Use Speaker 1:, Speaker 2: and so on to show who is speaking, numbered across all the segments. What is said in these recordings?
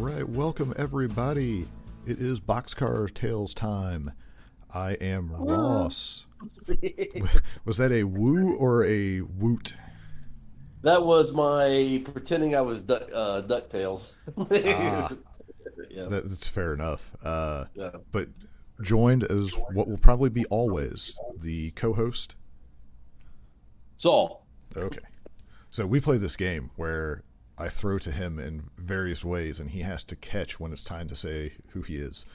Speaker 1: right, welcome everybody. It is Boxcar Tales time. I am Ross. Was that a woo or a woot?
Speaker 2: That was my pretending I was DuckTales.
Speaker 1: Ah,
Speaker 2: Yeah,
Speaker 1: that's fair enough.
Speaker 2: yeah.
Speaker 1: But joined as what will probably be always the co-host.
Speaker 2: Saul.
Speaker 1: Okay. So we play this game where I throw to him in various ways, and he has to catch when it's time to say who he is.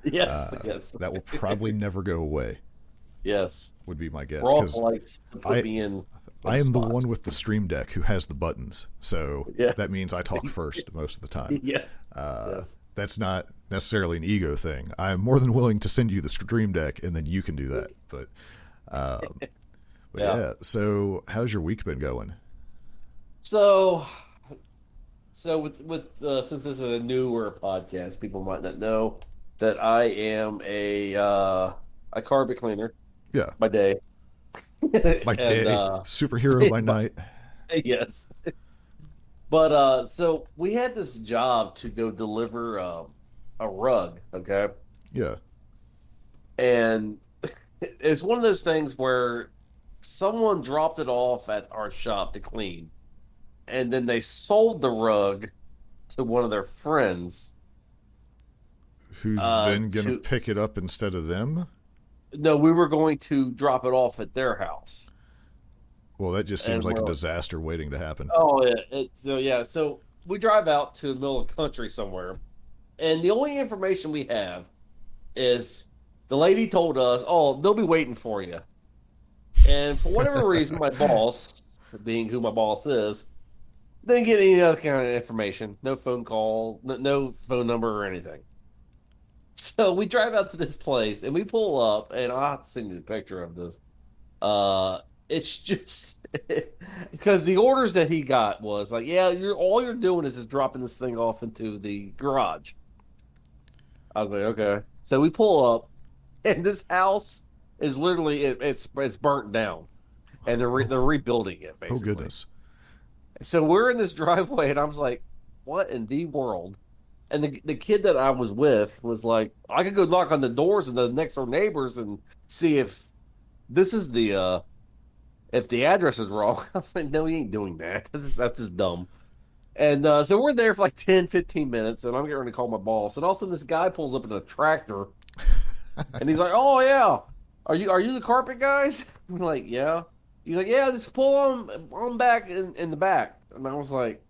Speaker 2: Yes, yes,
Speaker 1: That will probably never go away,
Speaker 2: yes.
Speaker 1: would be my guess.
Speaker 2: Ross
Speaker 1: Because
Speaker 2: likes to put
Speaker 1: I,
Speaker 2: me in
Speaker 1: I am the
Speaker 2: spots.
Speaker 1: one with the stream deck who has the buttons, so
Speaker 2: Yes.
Speaker 1: that means I talk first most of the time.
Speaker 2: Yes, yes.
Speaker 1: That's not necessarily an ego thing. I am more than willing to send you the stream deck, and then you can do that. Um, but
Speaker 2: Yeah.
Speaker 1: yeah. So how's your week been going?
Speaker 2: So, so since this is a newer podcast, people might not know that I am a carpet cleaner
Speaker 1: Yeah,
Speaker 2: by day.
Speaker 1: by
Speaker 2: And
Speaker 1: day, superhero by
Speaker 2: but-
Speaker 1: night.
Speaker 2: yes. But so we had this job to go deliver a rug, okay?
Speaker 1: Yeah,
Speaker 2: And it's one of those things where someone dropped it off at our shop to clean, and then they sold the rug to one of their friends.
Speaker 1: who's then gonna
Speaker 2: To
Speaker 1: pick it up instead of them?
Speaker 2: No, we were going to drop it off at their house.
Speaker 1: Well, that just seems
Speaker 2: And
Speaker 1: like a
Speaker 2: we're
Speaker 1: disaster waiting to happen.
Speaker 2: Oh yeah, so we drive out to the middle of the country somewhere, and the only information we have is the lady told us, "Oh, they'll be waiting for you." And for whatever reason, my boss, being who my boss is, didn't get any other kind of information. No phone call, no phone number or anything. So we drive out to this place and we pull up, and I'll have to send you the picture of this. It's just because the orders that he got was like, yeah, all you're doing is just dropping this thing off into the garage. I was like, okay. So we pull up, and this house is literally it's burnt down, and they're rebuilding it
Speaker 1: Oh
Speaker 2: basically.
Speaker 1: goodness.
Speaker 2: So we're in this driveway, and I was like, what in the world? And the kid that I was with was like, I could go knock on the doors of the next door neighbors and see if this is the if the address is wrong. I was like, no, he ain't doing that. That's just dumb. And so we're there for like 10, 15 minutes, and I'm getting ready to call my boss. And all of a sudden, this guy pulls up in a tractor, and he's like, oh, yeah, are you the carpet guys? I'm like, yeah. He's like, yeah, just pull on back in the back. And I was like,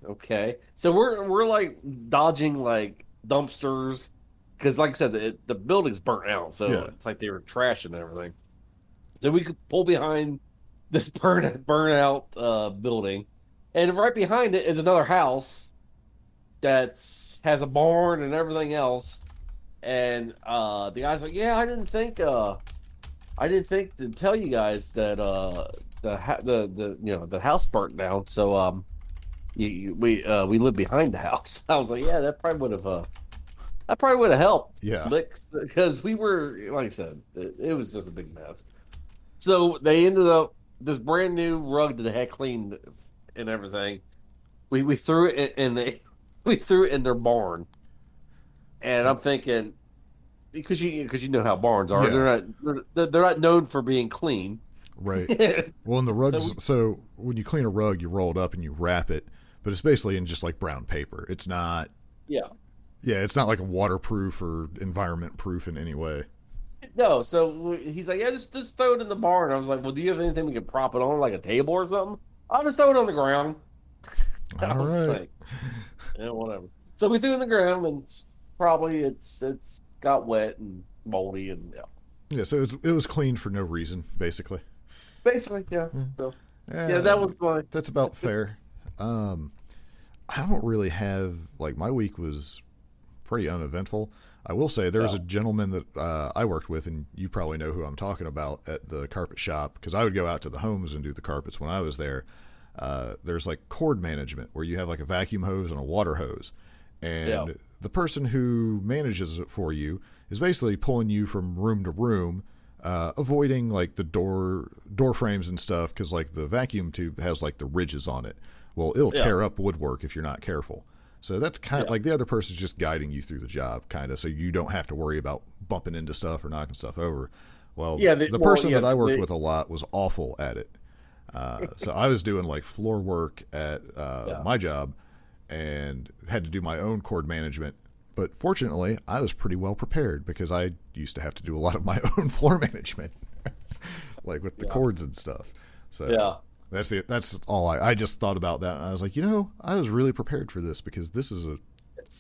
Speaker 2: okay. So we're like dodging like dumpsters because, like I said, the building's burnt out, so
Speaker 1: Yeah.
Speaker 2: it's like they were trashing and everything. So we could pull behind this burn out building, and right behind it is another house that has a barn and everything else. And the guy's like, "Yeah, I didn't think to tell you guys that the house burnt down. So we live behind the house." I was like, "Yeah, that probably would have helped."
Speaker 1: Yeah.
Speaker 2: Because we were, like I said, it was just a big mess. So they ended up this brand new rug that they had cleaned and everything. We threw it we threw it in their barn, and I'm thinking because you know how barns are,
Speaker 1: Yeah.
Speaker 2: they're not known for being clean.
Speaker 1: Right. Well, in the rugs,
Speaker 2: So
Speaker 1: so when you clean a rug, you roll it up and you wrap it, but it's basically in just like brown paper. It's not,
Speaker 2: Yeah.
Speaker 1: yeah, it's not like a waterproof or environment proof in any way.
Speaker 2: No, so he's like, yeah, just throw it in the barn. I was like, well, do you have anything we can prop it on, like a table or something? I'll just throw it on the ground. I
Speaker 1: All
Speaker 2: was
Speaker 1: right.
Speaker 2: like, yeah, whatever. So we threw it in the ground, and probably it's got wet and moldy, and yeah,
Speaker 1: Yeah, so it was clean for no reason, basically.
Speaker 2: basically, yeah. So
Speaker 1: Yeah,
Speaker 2: yeah, that was fun.
Speaker 1: that's about fair. I don't really have, like, my week was pretty uneventful. I will say there was a gentleman that I worked with, and you probably know who I'm talking about, at the carpet shop, because I would go out to the homes and do the carpets when I was there. There's like cord management where you have like a vacuum hose and a water hose, and
Speaker 2: Yeah.
Speaker 1: the person who manages it for you is basically pulling you from room to room, avoiding like the door frames and stuff, because like the vacuum tube has like the ridges on it. Well, it'll
Speaker 2: Yeah.
Speaker 1: tear up woodwork if you're not careful. So that's kind of
Speaker 2: Yeah.
Speaker 1: like the other person's just guiding you through the job, kind of, so you don't have to worry about bumping into stuff or knocking stuff over. Well,
Speaker 2: Yeah.
Speaker 1: the person that I worked with a lot was awful at it. So I was doing like floor work at
Speaker 2: Yeah.
Speaker 1: my job and had to do my own cord management. But fortunately, I was pretty well prepared because I used to have to do a lot of my own floor management, like with the
Speaker 2: Yeah.
Speaker 1: cords and stuff. So
Speaker 2: Yeah.
Speaker 1: that's all I just thought about that. And I was like, I was really prepared for this because this is a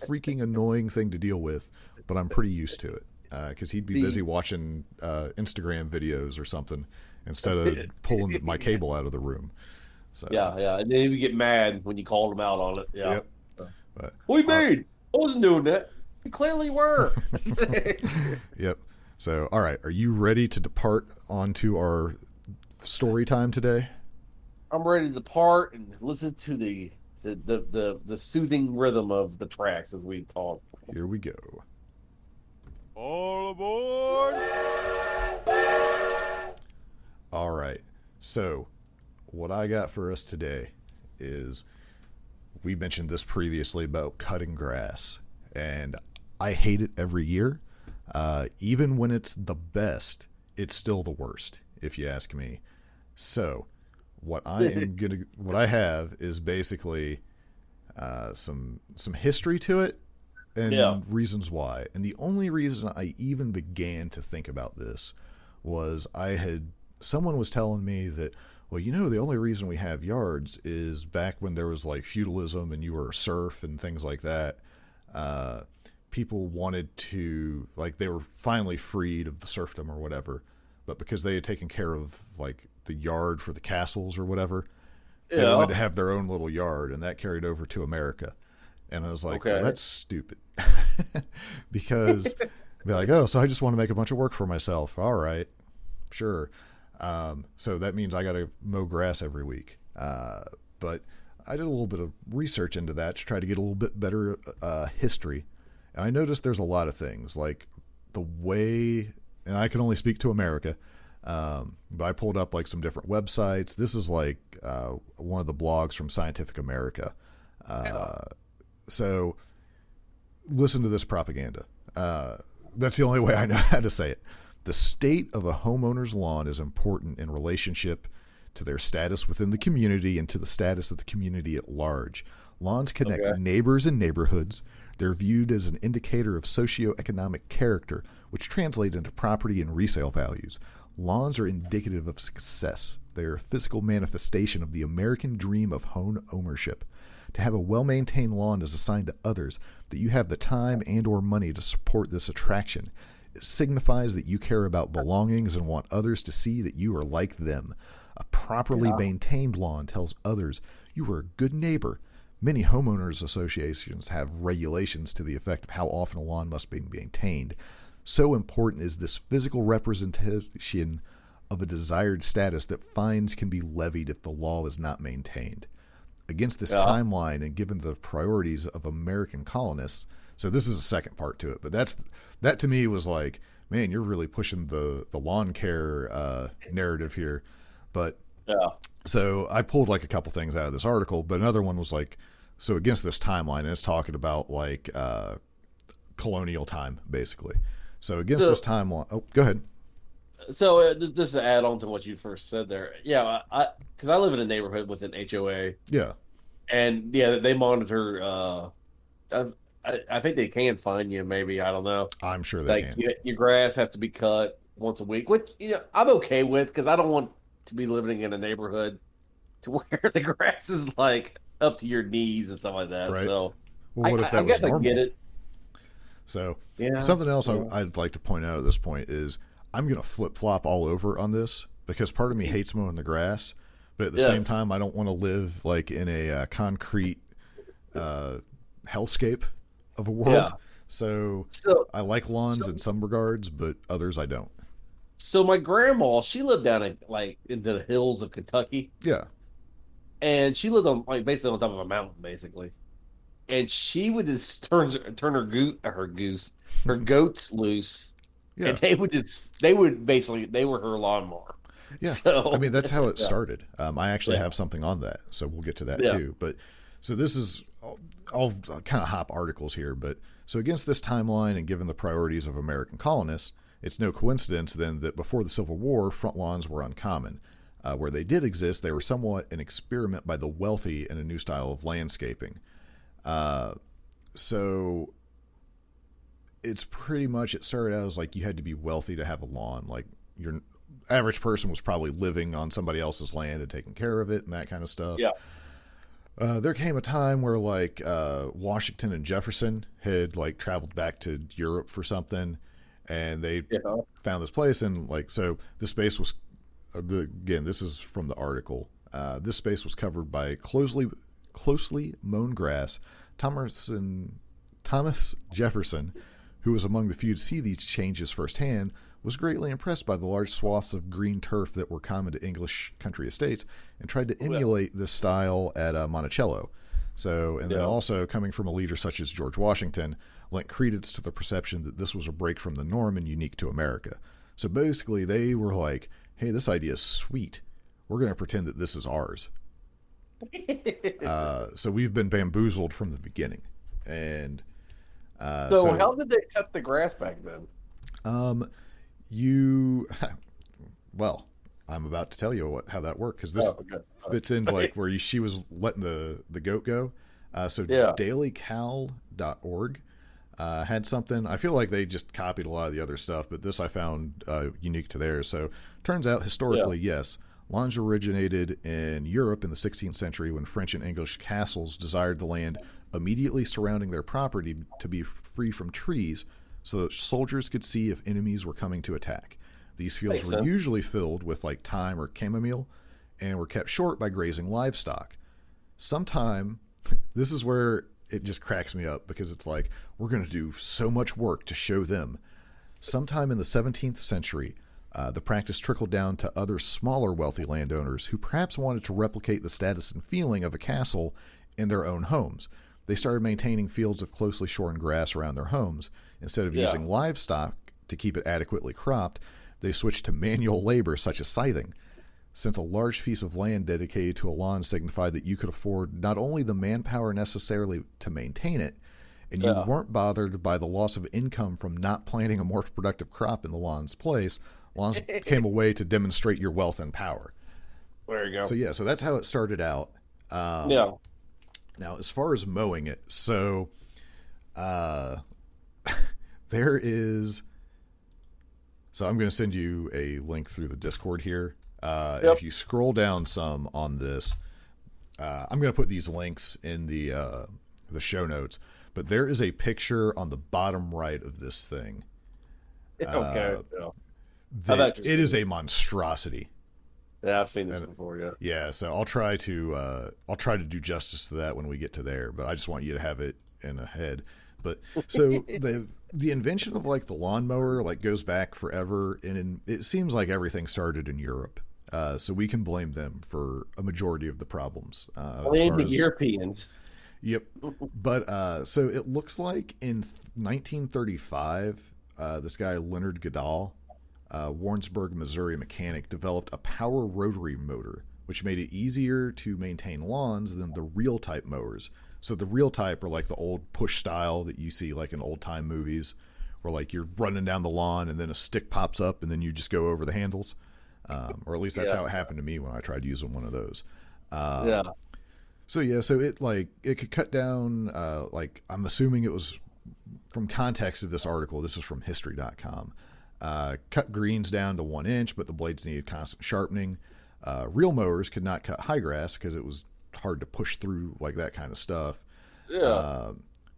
Speaker 1: freaking annoying thing to deal with, but I'm pretty used to it. Because he'd be busy watching Instagram videos or something instead of pulling my cable out of the room. So
Speaker 2: Yeah, yeah, and then he would get mad when you called him out on it. Yeah.
Speaker 1: yep. But,
Speaker 2: What do you mean? I wasn't doing that. You clearly were.
Speaker 1: yep. So, all right. Are you ready to depart onto our story time today?
Speaker 2: I'm ready to depart and listen to the soothing rhythm of the tracks as we talk.
Speaker 1: Here we go.
Speaker 3: All aboard!
Speaker 1: All right. So, what I got for us today is we mentioned this previously about cutting grass, and I hate it every year. Even when it's the best, it's still the worst, if you ask me. So, what I have is basically some history to it and reasons why. And the only reason I even began to think about this was someone was telling me that, well, the only reason we have yards is back when there was like feudalism and you were a serf and things like that. People wanted to, like, they were finally freed of the serfdom or whatever, but because they had taken care of like the yard for the castles or whatever, they wanted to have their own little yard, and that carried over to America. And I was like, well, that's stupid. Because be like, oh, so I just want to make a bunch of work for myself. All right, sure. So that means I got to mow grass every week. But I did a little bit of research into that to try to get a little bit better history. And I noticed there's a lot of things, like the way, and I can only speak to America, but I pulled up like some different websites. This is like one of the blogs from Scientific America. So listen to this propaganda. That's the only way I know how to say it. The state of a homeowner's lawn is important in relationship to their status within the community and to the status of the community at large. Lawns connect neighbors and neighborhoods. They're viewed as an indicator of socioeconomic character, which translate into property and resale values. Lawns are indicative of success. They are a physical manifestation of the American dream of home ownership. To have a well-maintained lawn is a sign to others that you have the time and or money to support this attraction. It signifies that you care about belongings and want others to see that you are like them. A properly maintained lawn tells others you are a good neighbor. Many homeowners associations have regulations to the effect of how often a lawn must be maintained. So important is this physical representation of a desired status that fines can be levied if the law is not maintained. Against this timeline and given the priorities of American colonists, so this is a second part to it, but that to me was like, man, you're really pushing the lawn care narrative here. But so I pulled like a couple things out of this article, but another one was like, so against this timeline, and it's talking about like colonial time, basically. So against this timeline, go ahead.
Speaker 2: So this is an add on to what you first said there. Yeah, because I live in a neighborhood with an HOA.
Speaker 1: Yeah.
Speaker 2: And they monitor. I think they can fine you. Maybe, I don't know.
Speaker 1: I'm sure they can.
Speaker 2: Your grass has to be cut once a week, which I'm okay with because I don't want to be living in a neighborhood to where the grass is like up to your knees and stuff like that.
Speaker 1: Right.
Speaker 2: So,
Speaker 1: well, what if that was normal?
Speaker 2: I get it.
Speaker 1: So something else I'd like to point out at this point is I'm going to flip flop all over on this because part of me hates mowing the grass, but at the same time I don't want to live like in a concrete hellscape of a world. Yeah. So I like lawns in some regards, but others I don't.
Speaker 2: So my grandma, she lived down into the hills of Kentucky.
Speaker 1: Yeah.
Speaker 2: And she lived on basically on top of a mountain, basically. And she would just turn her goats loose. Yeah. And they were her lawnmower.
Speaker 1: Yeah. So, I mean, that's how it started. I actually have something on that, so we'll get to that too. But so this is I'll kind of hop articles here, but so against this timeline and given the priorities of American colonists, it's no coincidence then that before the Civil War, front lawns were uncommon. Where they did exist, they were somewhat an experiment by the wealthy in a new style of landscaping. So it's pretty much, it started out as like you had to be wealthy to have a lawn. Like your average person was probably living on somebody else's land and taking care of it and that kind of stuff.
Speaker 2: Yeah.
Speaker 1: There came a time where like Washington and Jefferson had like traveled back to Europe for something, and they found this place, and like so this space was again, this is from the article. This space was covered by closely mown grass. Thomas Jefferson, who was among the few to see these changes firsthand, was greatly impressed by the large swaths of green turf that were common to English country estates and tried to emulate this style at Monticello. So, and then also coming from a leader such as George Washington, lent credence to the perception that this was a break from the norm and unique to America. So basically they were like, hey, this idea is sweet. We're going to pretend that this is ours. So we've been bamboozled from the beginning. And
Speaker 2: so how did they cut the grass back then?
Speaker 1: Well, I'm about to tell you how that worked, because this fits into like where she was letting the goat go. So dailycal.org had something. I feel like they just copied a lot of the other stuff, but this I found unique to theirs. So turns out historically, yes, lawns originated in Europe in the 16th century when French and English castles desired the land immediately surrounding their property to be free from trees so that soldiers could see if enemies were coming to attack. These fields were usually filled with like thyme or chamomile and were kept short by grazing livestock. Sometime, this is where it just cracks me up, because it's like, we're going to do so much work to show them. Sometime in the 17th century, the practice trickled down to other smaller wealthy landowners who perhaps wanted to replicate the status and feeling of a castle in their own homes. They started maintaining fields of closely shorn grass around their homes. Instead of using livestock to keep it adequately cropped, they switched to manual labor such as scything. Since a large piece of land dedicated to a lawn signified that you could afford not only the manpower necessarily to maintain it, and you weren't bothered by the loss of income from not planting a more productive crop in the lawn's place, lawns became a way to demonstrate your wealth and power.
Speaker 2: There you go.
Speaker 1: So so that's how it started out. Now, as far as mowing it, so there is. So I'm going to send you a link through the Discord here. If you scroll down some on this, I'm going to put these links in the show notes. But there is a picture on the bottom right of this thing. It is a monstrosity.
Speaker 2: Yeah, I've seen this before.
Speaker 1: Yeah. So I'll try to do justice to that when we get to there. But I just want you to have it in a head. But so the invention of like the lawnmower like goes back forever, and it seems like everything started in Europe. So we can blame them for a majority of the problems.
Speaker 2: Blame the Europeans.
Speaker 1: Yep. But so it looks like in 1935, this guy Leonard Goodall, Warrensburg, Missouri mechanic, developed a power rotary motor, which made it easier to maintain lawns than the reel type mowers. So the reel type are like the old push style that you see like in old time movies, where like you're running down the lawn and then a stick pops up and then you just go over the handles. Or at least that's how it happened to me when I tried using one of those. So it could cut down, like I'm assuming it was from context of this article. This is from history.com. Cut greens down to 1 inch, but the blades needed constant sharpening. Reel mowers could not cut high grass because it was hard to push through like that kind of stuff.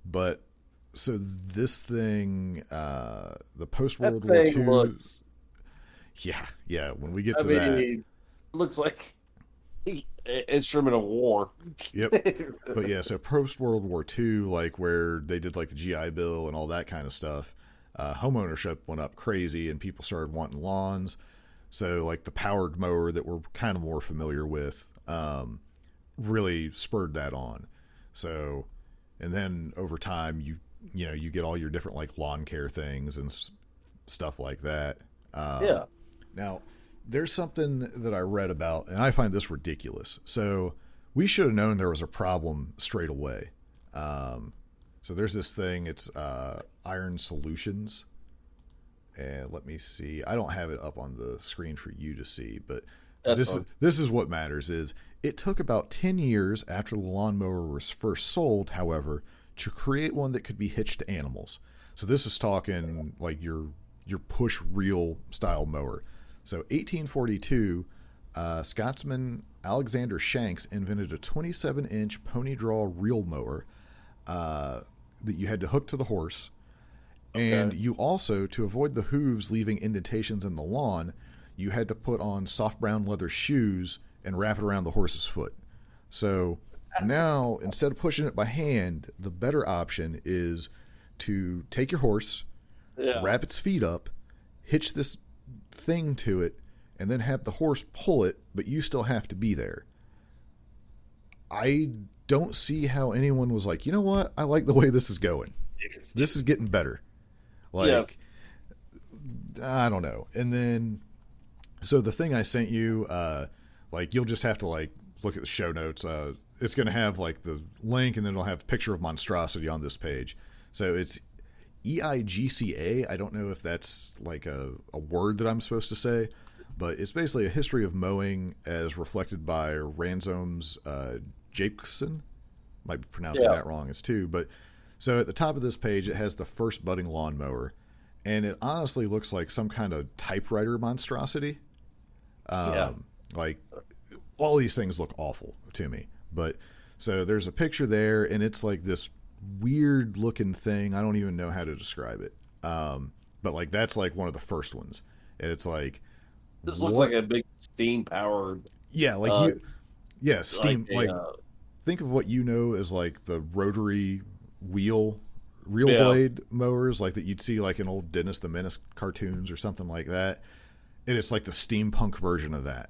Speaker 1: But so this thing, the post World War II, when we get to that,
Speaker 2: it looks like an instrument of war.
Speaker 1: Yep. But so post World War II, like where they did like the GI Bill and all that kind of stuff, home ownership went up crazy and people started wanting lawns. So like the powered mower that we're kind of more familiar with, really spurred that on. So, and then over time, you get all your different like lawn care things and stuff like that. Now, there's something that I read about, and I find this ridiculous. So we should have known there was a problem straight away. So there's this thing. It's Iron Solutions, and let me see. I don't have it up on the screen for you to see, but this is what matters. Is it took about 10 years after the lawnmower was first sold, however, to create one that could be hitched to animals. So this is talking like your push reel style mower. So 1842, Scotsman Alexander Shanks invented a 27-inch pony draw reel mower that you had to hook to the horse. And you also, to avoid the hooves leaving indentations in the lawn, you had to put on soft brown leather shoes and wrap it around the horse's foot. So now, instead of pushing it by hand, the better option is to take your horse, wrap its feet up, hitch this thing to it, and then have the horse pull it, but you still have to be there. I don't see how anyone was like, you know what? I like the way this is going. This is getting better. Like, I don't know. And then, so the thing I sent you, like, you'll just have to, like, look at the show notes. It's going to have, like, the link, and then it'll have a picture of monstrosity on this page. So it's EIGCA. I don't know if that's, like, a word that I'm supposed to say, but it's basically a history of mowing as reflected by Ransome's Jacobson. Might be pronouncing that wrong as too, but so at the top of this page, it has the first budding lawnmower, and it honestly looks like some kind of typewriter monstrosity. Like, all these things look awful to me, but so there's a picture there, and it's like this weird looking thing. I don't even know how to describe it. But like, that's like one of the first ones, and it's like,
Speaker 2: this looks like a big steam powered.
Speaker 1: Yeah, like steam. Like think of what you know as like the rotary reel blade mowers, like that you'd see like in old Dennis the Menace cartoons or something like that. And it's like the steampunk version of that.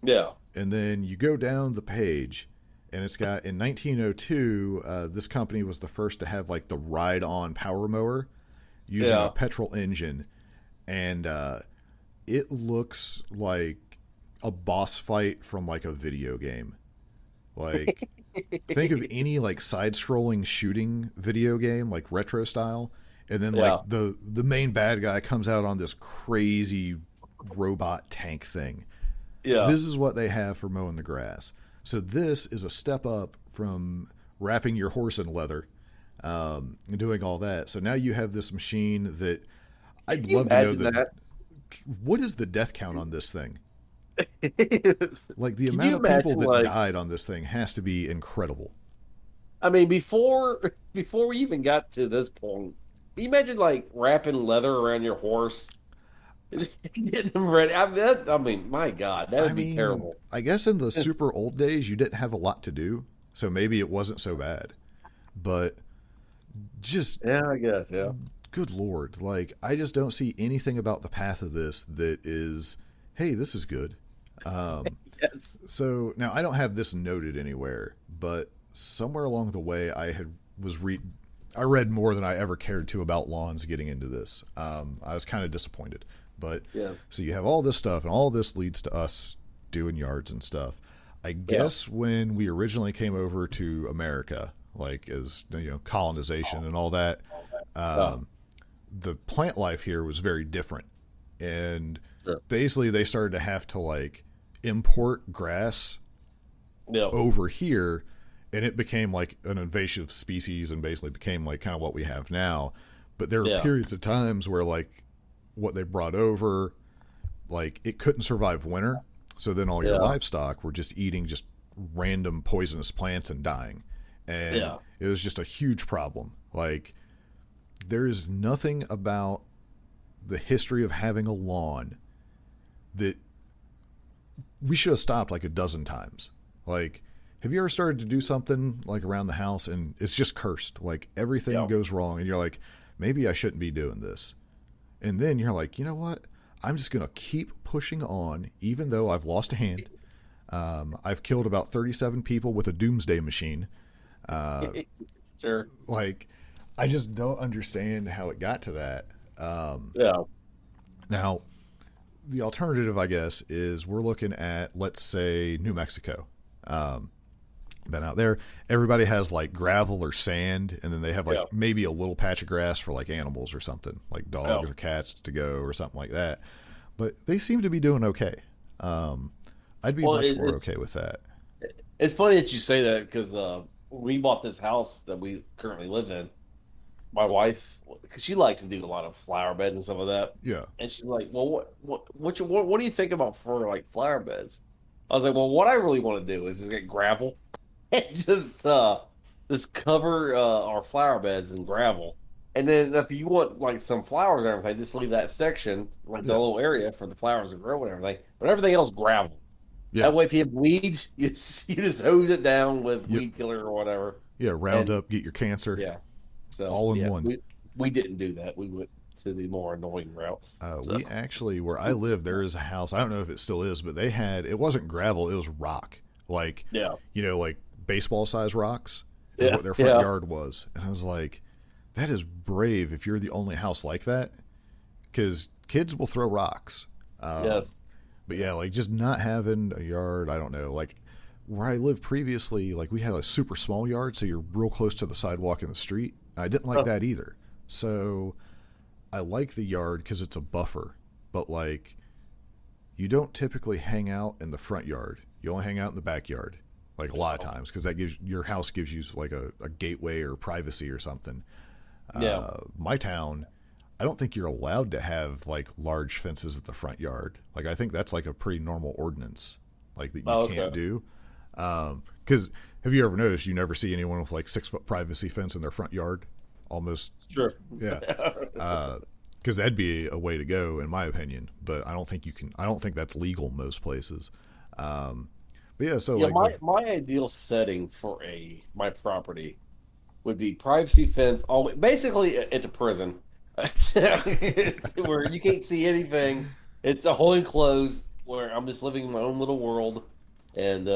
Speaker 2: Yeah.
Speaker 1: And then you go down the page, and it's got, in 1902, this company was the first to have like the ride-on power mower using a petrol engine, and it looks like a boss fight from like a video game. Like, think of any like side-scrolling shooting video game, like retro style, and then like the main bad guy comes out on this crazy robot tank thing. Yeah, this is what they have for mowing the grass. So this is a step up from wrapping your horse in leather, and doing all that. So now you have this machine that I'd love to know that. What is the death count on this thing? Like, the amount of people that died on this thing has to be incredible.
Speaker 2: I mean, before we even got to this point, can you imagine like wrapping leather around your horse? Getting them ready. I mean, my God, that would be terrible.
Speaker 1: I guess in the super old days, you didn't have a lot to do, so maybe it wasn't so bad. But just
Speaker 2: I guess,
Speaker 1: good Lord, like, I just don't see anything about the path of this that is, hey, this is good.
Speaker 2: Yes.
Speaker 1: So now I don't have this noted anywhere, but somewhere along the way, I read more than I ever cared to about lawns getting into this. I was kind of disappointed. But so you have all this stuff, and all this leads to us doing yards and stuff. I guess when we originally came over to America, like, as colonization and all that, the plant life here was very different, and basically they started to have to like import grass over here, and it became like an invasive species, and basically became like kind of what we have now. But there were periods of times where like what they brought over, like, it couldn't survive winter, so then all your livestock were just eating just random poisonous plants and dying, and it was just a huge problem. Like, there is nothing about the history of having a lawn that we should have stopped like a dozen times. Like, have you ever started to do something like around the house and it's just cursed? Like, everything goes wrong, and you're like, maybe I shouldn't be doing this. And then you're like, you know what? I'm just going to keep pushing on, even though I've lost a hand. I've killed about 37 people with a doomsday machine.
Speaker 2: Sure.
Speaker 1: Like, I just don't understand how it got to that. Now, the alternative, I guess, is we're looking at, let's say, New Mexico. Been out there. Everybody has like gravel or sand, and then they have like maybe a little patch of grass for like animals or something, like dogs or cats to go or something like that. But they seem to be doing okay. I'd be much more okay with that.
Speaker 2: It's funny that you say that because we bought this house that we currently live in. My wife, because she likes to do a lot of flower beds and some of that.
Speaker 1: Yeah.
Speaker 2: And she's like, "Well, what do you think about for like flower beds?" I was like, "Well, what I really want to do is just get gravel and just cover our flower beds in gravel, and then if you want like some flowers and everything, just leave that section like the little area for the flowers to grow and everything, but everything else gravel. Yeah. That way, if you have weeds, you just hose it down with weed killer or whatever.
Speaker 1: Yeah, Roundup, get your cancer.
Speaker 2: Yeah. So
Speaker 1: all in one.
Speaker 2: We didn't do that. We went to the more annoying route.
Speaker 1: We actually, where I live, there is a house. I don't know if it still is, but they had, it wasn't gravel, it was rock. Like, like baseball size rocks is what their front yard was. And I was like, that is brave if you're the only house like that, because kids will throw rocks.
Speaker 2: Yes.
Speaker 1: But yeah, like just not having a yard, I don't know. Like where I lived previously, like we had a super small yard, so you're real close to the sidewalk in the street. I didn't like that either. So I like the yard because it's a buffer. But like, you don't typically hang out in the front yard. You only hang out in the backyard, like a lot of times, because that gives your house gives you like a gateway or privacy or something. My town, I don't think you're allowed to have like large fences at the front yard. Like I think that's like a pretty normal ordinance, like that you can't do. Because have you ever noticed you never see anyone with like 6-foot privacy fence in their front yard? Almost.
Speaker 2: Sure.
Speaker 1: Yeah. Because that'd be a way to go, in my opinion. But I don't think you can. I don't think that's legal most places. But yeah. So like
Speaker 2: my ideal setting for my property would be privacy fence. Basically, it's a prison where you can't see anything. It's a whole enclosed where I'm just living in my own little world. And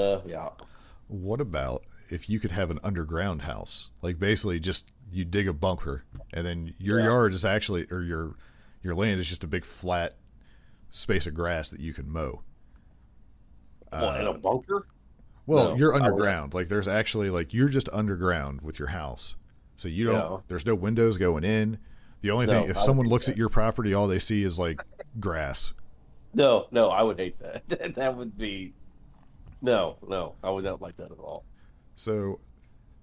Speaker 1: what about if you could have an underground house? Like basically just you dig a bunker and then your yard is actually, or your land is just a big flat space of grass that you can mow.
Speaker 2: In a bunker?
Speaker 1: Well, no, you're underground. Like there's actually like you're just underground with your house. So you don't there's no windows going in. The only thing if someone looks at your property, all they see is like grass.
Speaker 2: No, I would hate that. That would be No, I would not like that at all.
Speaker 1: So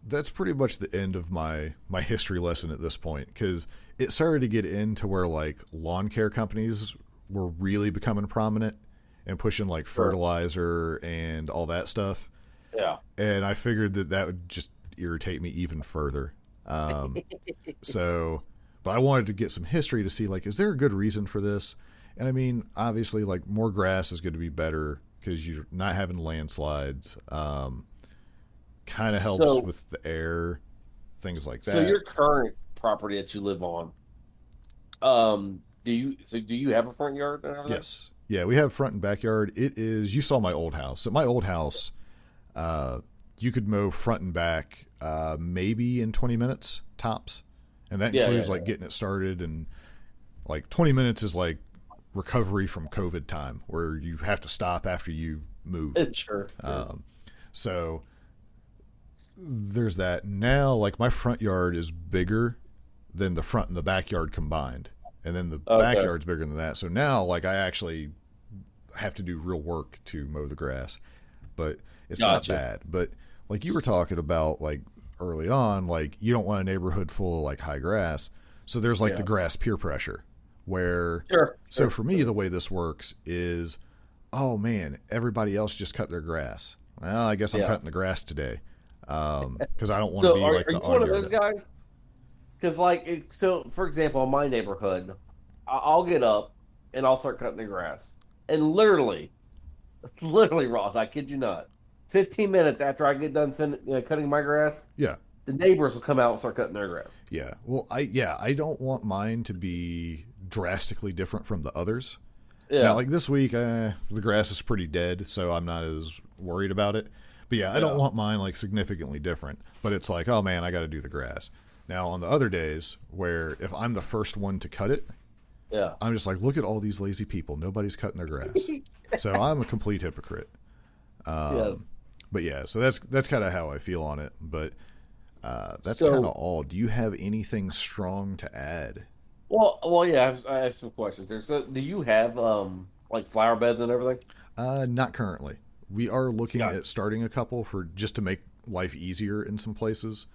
Speaker 1: that's pretty much the end of my history lesson at this point, because it started to get into where like lawn care companies were really becoming prominent and pushing like fertilizer and all that stuff.
Speaker 2: Yeah.
Speaker 1: And I figured that would just irritate me even further. But I wanted to get some history to see like, is there a good reason for this? And I mean, obviously like more grass is going to be better because you're not having landslides. Kind of helps with the air, things like that.
Speaker 2: So your current property that you live on, do you have a front yard and everything?
Speaker 1: Yes. Yeah, we have front and backyard. It is, you saw my old house. At my old house, you could mow front and back maybe in 20 minutes tops. And that includes like getting it started, and like 20 minutes is like recovery from COVID time where you have to stop after you move.
Speaker 2: Sure.
Speaker 1: So there's that. Now like my front yard is bigger than the front and the backyard combined, and then the backyard's bigger than that. So now like I actually have to do real work to mow the grass, but it's not bad. But like you were talking about like early on, like you don't want a neighborhood full of like high grass, so there's like the grass peer pressure where for me the way this works is, oh man, everybody else just cut their grass. Well, I guess I'm cutting the grass today because I don't want to be like the
Speaker 2: one of those guys. Because like for example, in my neighborhood, I'll get up and I'll start cutting the grass, and literally Ross, I kid you not, 15 minutes after I get done cutting my grass, the neighbors will come out and start cutting their grass.
Speaker 1: Yeah. Well, I don't want mine to be drastically different from the others. Yeah. Now, like this week, the grass is pretty dead, so I'm not as worried about it. But I don't want mine like significantly different. But it's like, oh man, I got to do the grass. Now, on the other days where if I'm the first one to cut it, I'm just like, look at all these lazy people. Nobody's cutting their grass. So I'm a complete hypocrite. But yeah, so that's kind of how I feel on it. But that's
Speaker 2: So,
Speaker 1: kind of all. Do you have anything strong to add?
Speaker 2: well, yeah. I have some questions here. So, do you have like flower beds and everything?
Speaker 1: Not currently. We are looking
Speaker 2: Yeah.
Speaker 1: at starting a couple for just to make life easier in some places.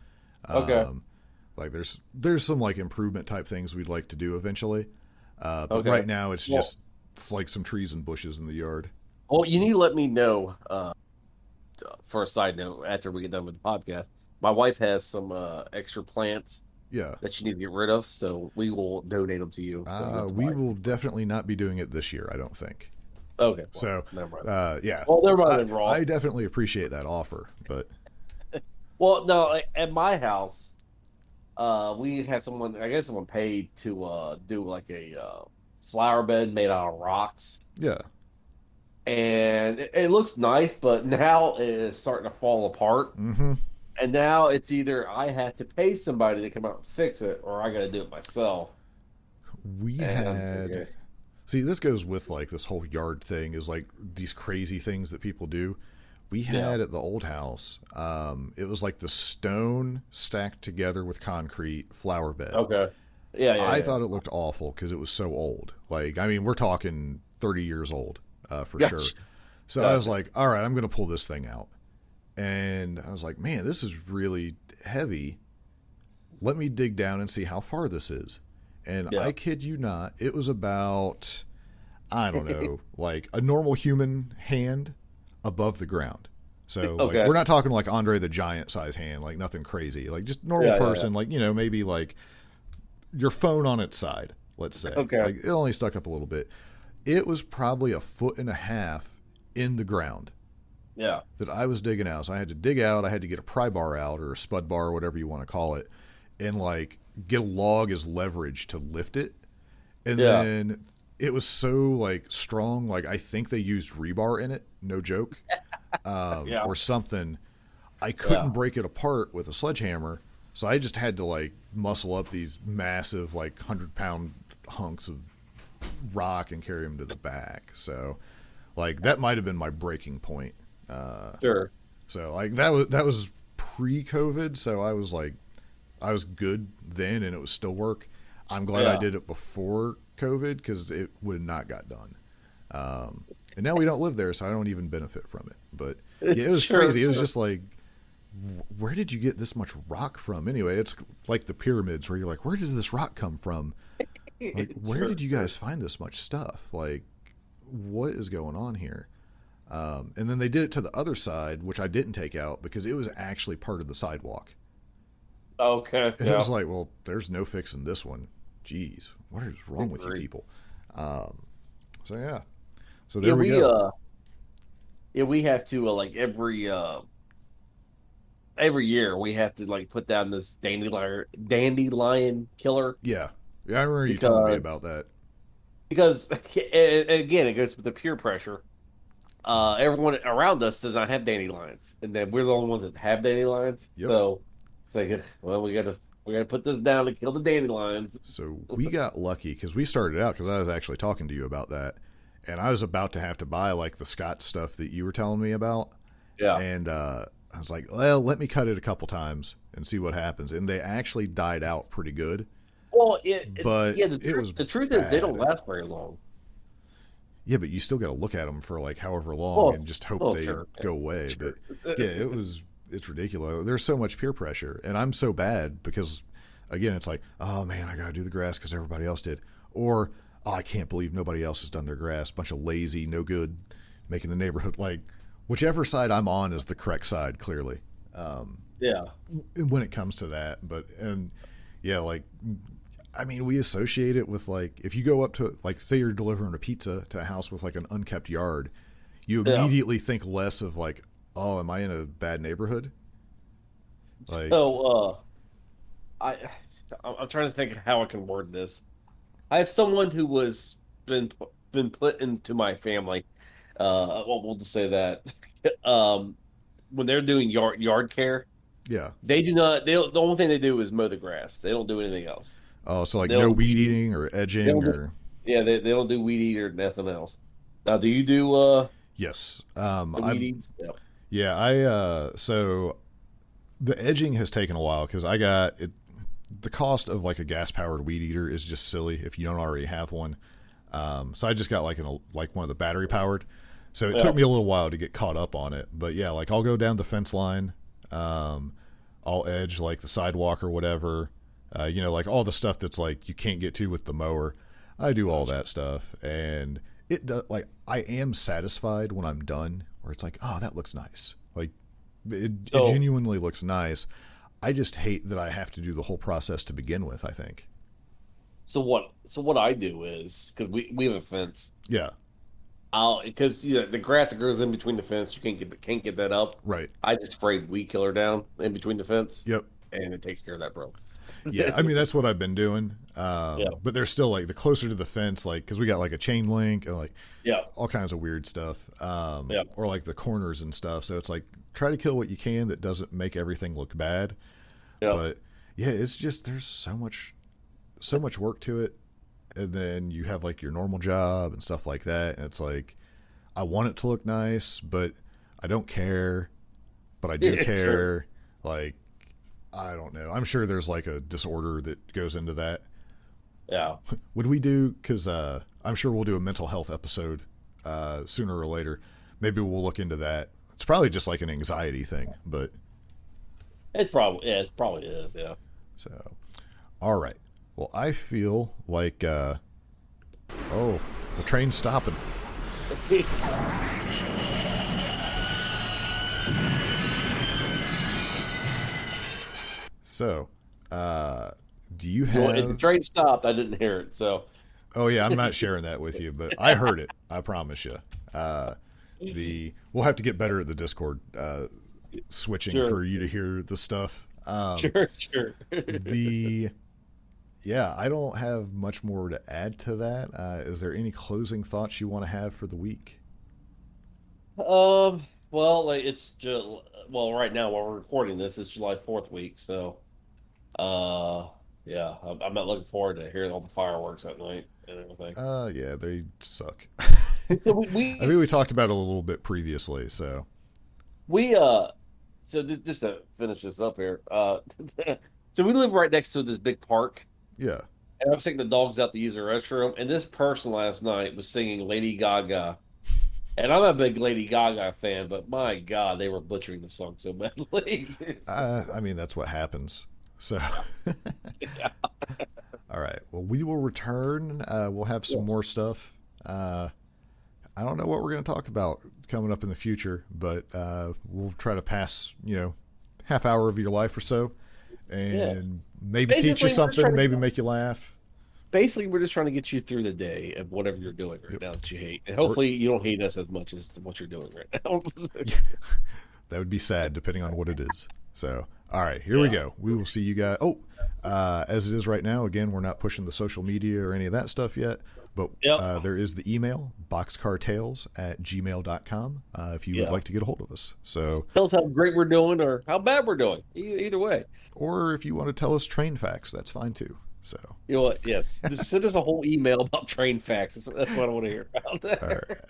Speaker 2: Okay.
Speaker 1: Um, like there's some like improvement type things we'd like to do eventually. But
Speaker 2: Okay.
Speaker 1: right now it's
Speaker 2: Well,
Speaker 1: just it's like some trees and bushes in the yard.
Speaker 2: well, you need to let me know. For a side note, after we get done with the podcast, my wife has some extra plants
Speaker 1: Yeah.
Speaker 2: that she needs to get rid of, so we will donate them to you. So you don't have to
Speaker 1: We
Speaker 2: buy
Speaker 1: will
Speaker 2: anything.
Speaker 1: definitely not be doing it this year, I don't think.
Speaker 2: Okay. Well,
Speaker 1: So,
Speaker 2: never mind.
Speaker 1: yeah,
Speaker 2: Well, never mind then,
Speaker 1: I
Speaker 2: Ross.
Speaker 1: definitely appreciate that offer, but
Speaker 2: Well, no, like, at my house, we had someone. I guess someone paid to do like a flower bed made out of rocks,
Speaker 1: yeah,
Speaker 2: and it looks nice, but now it is starting to fall apart.
Speaker 1: mm-hmm.
Speaker 2: And now it's either I have to pay somebody to come out and fix it, or I got to do it myself.
Speaker 1: We
Speaker 2: And I'm
Speaker 1: had
Speaker 2: thinking,
Speaker 1: see this goes with like this whole yard thing is like these crazy things that people do. We
Speaker 2: yeah,
Speaker 1: had at the old house, it was like the stone stacked together with concrete flower bed.
Speaker 2: okay, yeah,
Speaker 1: I
Speaker 2: yeah.
Speaker 1: thought it looked awful because it was so old. Like, I mean, we're talking 30 years old for sure.
Speaker 2: Gotcha,
Speaker 1: So I was
Speaker 2: gotcha.
Speaker 1: like, all right, I'm going to pull this thing out. And I was like, man, this is really heavy. Let me dig down and see how far this is. And
Speaker 2: Yeah,
Speaker 1: I kid you not, it was about, I don't know, like a normal human hand above the ground. So, like,
Speaker 2: okay,
Speaker 1: we're not talking like Andre the Giant size hand, like nothing crazy. Like, just normal
Speaker 2: yeah.
Speaker 1: person, like, maybe like your phone on its side, let's say.
Speaker 2: Okay,
Speaker 1: Like, it only stuck up a little bit. It was probably a foot and a half in the ground
Speaker 2: yeah,
Speaker 1: that I was digging out. So I had to dig out. I had to get a pry bar out or a spud bar or whatever you want to call it, and like get a log as leverage to lift it. And
Speaker 2: yeah,
Speaker 1: then it was so like strong. Like I think they used rebar in it. No joke.
Speaker 2: yeah,
Speaker 1: Or something. I couldn't
Speaker 2: yeah.
Speaker 1: break it apart with a sledgehammer. So I just had to like muscle up these massive like 100-pound hunks of rock and carry them to the back. So like that might have been my breaking point.
Speaker 2: Sure.
Speaker 1: So like that was pre-COVID. So I was like I was good then, and it was still work. I'm glad I
Speaker 2: Yeah.
Speaker 1: did it before COVID because it would have not got done. And now we don't live there, so I don't even benefit from it. But yeah, it was
Speaker 2: Sure.
Speaker 1: crazy. It was
Speaker 2: Sure.
Speaker 1: just like, where did you get this much rock from? Anyway, it's like the pyramids where you're like, where does this rock come from? Like, where
Speaker 2: Sure.
Speaker 1: did you
Speaker 2: Sure.
Speaker 1: guys find this much stuff? Like, what is going on here? And then they did it to the other side, which I didn't take out because it was actually part of the sidewalk.
Speaker 2: Okay.
Speaker 1: And it
Speaker 2: Yeah.
Speaker 1: was like, well, there's no fixing this one. Jeez, what is wrong
Speaker 2: Good
Speaker 1: with you
Speaker 2: grief.
Speaker 1: people? Um, so yeah, so
Speaker 2: Yeah.
Speaker 1: there we go.
Speaker 2: We have to like every year we have to like put down this dandelion killer
Speaker 1: Yeah, yeah, I remember you telling me
Speaker 2: because
Speaker 1: about that.
Speaker 2: because and again it goes with the peer pressure. Everyone around us does not have dandelions, and then we're the only ones that have dandelions.
Speaker 1: Yep.
Speaker 2: So it's like, well, we gotta put this down to kill the dandelions.
Speaker 1: So we got lucky because we started out because I was actually talking to you about that, and I was about to have to buy like the Scott stuff that you were telling me about,
Speaker 2: Yeah.
Speaker 1: and I was like, well, let me cut it a couple times and see what happens, and they actually died out pretty good,
Speaker 2: Well,
Speaker 1: but
Speaker 2: yeah.
Speaker 1: it was
Speaker 2: The truth is they don't
Speaker 1: bad.
Speaker 2: last very long.
Speaker 1: Yeah, but you still got to look at them for like however long
Speaker 2: Well,
Speaker 1: and just hope
Speaker 2: well,
Speaker 1: they
Speaker 2: sure,
Speaker 1: go away.
Speaker 2: sure.
Speaker 1: But yeah, it's ridiculous. There's so much peer pressure, and I'm so bad because again, it's like, oh man, I got to do the grass because everybody else did, or oh, I can't believe nobody else has done their grass. Bunch of lazy, no good, making the neighborhood like whichever side I'm on is the correct side, clearly.
Speaker 2: Yeah.
Speaker 1: When it comes to that, but and yeah, like I mean, we associate it with like if you go up to like say you're delivering a pizza to a house with like an unkept yard, you
Speaker 2: Yeah.
Speaker 1: immediately think less of like, oh, am I in a bad neighborhood? Like,
Speaker 2: So, I I'm trying to think of how I can word this. I have someone who was been put into my family. Well, we'll just say that. Um, when they're doing yard care,
Speaker 1: yeah.
Speaker 2: they do not. The only thing they do is mow the grass. They don't do anything else.
Speaker 1: Oh, so like
Speaker 2: They
Speaker 1: no
Speaker 2: don't.
Speaker 1: weed eating or
Speaker 2: They
Speaker 1: edging
Speaker 2: don't do.
Speaker 1: or
Speaker 2: Yeah, they don't do weed eat or nothing else. Now, do you do
Speaker 1: yes.
Speaker 2: the
Speaker 1: I
Speaker 2: weed eats? Yeah.
Speaker 1: Yeah, so the edging has taken a while because I got it. The cost of like a gas powered weed eater is just silly if you don't already have one. So I just got like one of the battery powered. So it took me a little while to get caught up on it. But yeah, like I'll go down the fence line. I'll edge like the sidewalk or whatever. Like all the stuff that's like you can't get to with the mower. I do all that stuff, and like I am satisfied when I'm done. Where it's like, oh, that looks nice. Like it genuinely looks nice. I just hate that I have to do the whole process to begin with, I think.
Speaker 2: So what I do is, because we have a fence.
Speaker 1: Yeah.
Speaker 2: Because the grass that grows in between the fence, you can't get that up.
Speaker 1: Right.
Speaker 2: I just sprayed weed killer down in between the fence.
Speaker 1: Yep.
Speaker 2: And it takes care of that, bro.
Speaker 1: Yeah, I mean that's what I've been doing. But there's still like the closer to the fence, like because we got like a chain link and like all kinds of weird stuff. Or like the corners and stuff. So it's like try to kill what you can that doesn't make everything look bad. Yeah. But yeah, it's just there's so much work to it. And then you have like your normal job and stuff like that. And it's like, I want it to look nice, but I don't care. But I do care. Sure. Like, I don't know. I'm sure there's like a disorder that goes into that.
Speaker 2: Yeah.
Speaker 1: Would we do, because I'm sure we'll do a mental health episode sooner or later. Maybe we'll look into that. It's probably just like an anxiety thing, but.
Speaker 2: It probably is, yeah.
Speaker 1: So, all right. Well, I feel like, the train's stopping. So, do you have...
Speaker 2: If the train stopped, I didn't hear it, so...
Speaker 1: Oh, yeah, I'm not sharing that with you, but I heard it. I promise you. We'll have to get better at the Discord switching for you to hear the stuff.
Speaker 2: Sure.
Speaker 1: Yeah, I don't have much more to add to that. Is there any closing thoughts you want to have for the week?
Speaker 2: Well, it's just right now while we're recording this, it's July 4th week, so yeah, I'm not looking forward to hearing all the fireworks that night and everything.
Speaker 1: Yeah, they suck.
Speaker 2: So
Speaker 1: I think we talked about it a little bit previously, so
Speaker 2: so just to finish this up here, so we live right next to this big park.
Speaker 1: Yeah.
Speaker 2: And I'm taking the dogs out to use the restroom, and this person last night was singing Lady Gaga. And I'm not a big Lady Gaga fan, but my God, they were butchering the song so badly.
Speaker 1: I mean, that's what happens. So,
Speaker 2: Yeah.
Speaker 1: All right. Well, we will return. We'll have some more stuff. I don't know what we're going to talk about coming up in the future, but we'll try to pass, half hour of your life or so, and maybe teach you something, maybe make you laugh.
Speaker 2: Basically, we're just trying to get you through the day of whatever you're doing right now that you hate. And hopefully you don't hate us as much as what you're doing right now.
Speaker 1: That would be sad, depending on what it is. So, all right, here we go. We will see you guys. As it is right now, again, we're not pushing the social media or any of that stuff yet. But there is the email, boxcartales@gmail.com, if you would like to get a hold of us. So
Speaker 2: tell us how great we're doing or how bad we're doing. Either way.
Speaker 1: Or if you want to tell us train facts, that's fine too. So
Speaker 2: you know what? Yes. Just send us a whole email about train facts. That's what I want to hear about.
Speaker 1: All right.